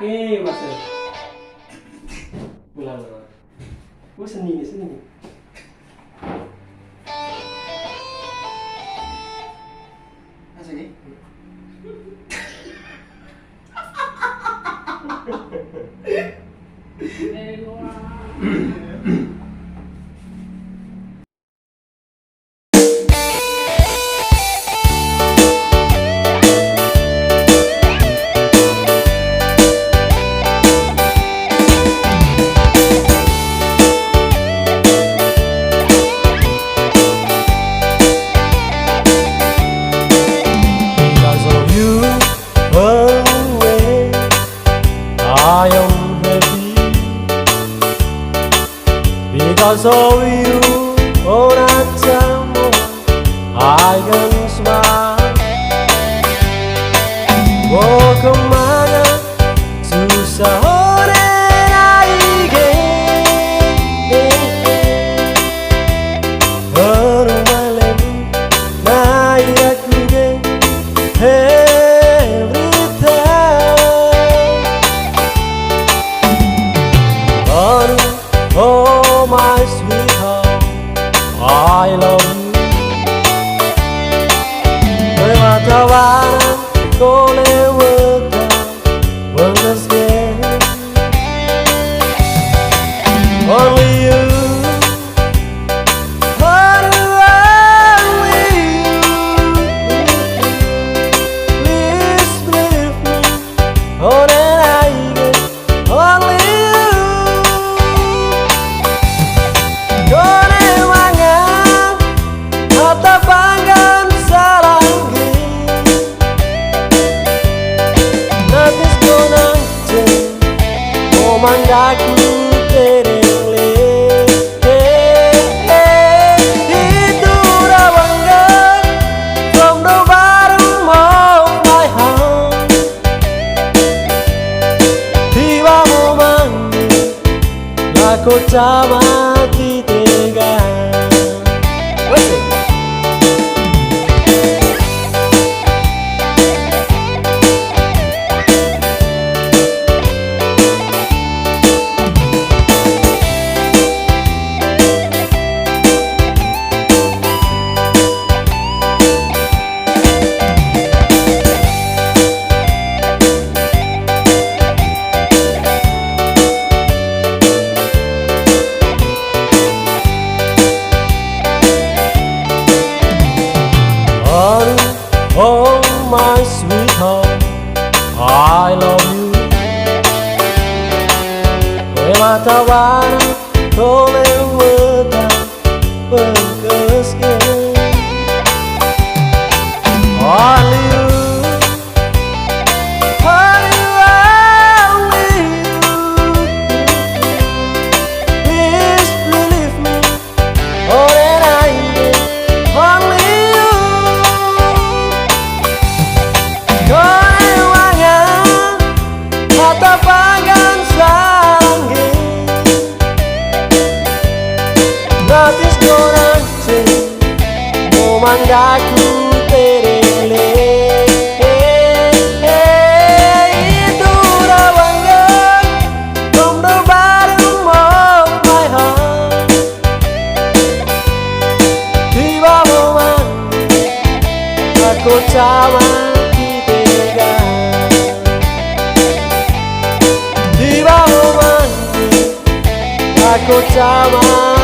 Masuk. Pulang. Seni nih. Masuk nih. Because of you, oh Natamu, I can smile. Oh kemana susah orang lagi. Orang malam naik aku deh every time. Oh my sweetheart, I love you. Lewat tawaran kau lewatkan meneski. Only you, only you. Please believe me, oh that I get only you. Mandaku terele itu rawangga from the bottom of my heart. Tiba momen aku tak mati tega. Oh my sweetheart, I love you. Lewat tawaran kau lewatkan pengkeski. Only you, only you. Please believe me, oh that I did. Only you. Nothing's gonna change. Mandaku terele itu rawangga from the bottom of my heart. Tiba momen aku tak mati tega. Tiba momen aku tak mati.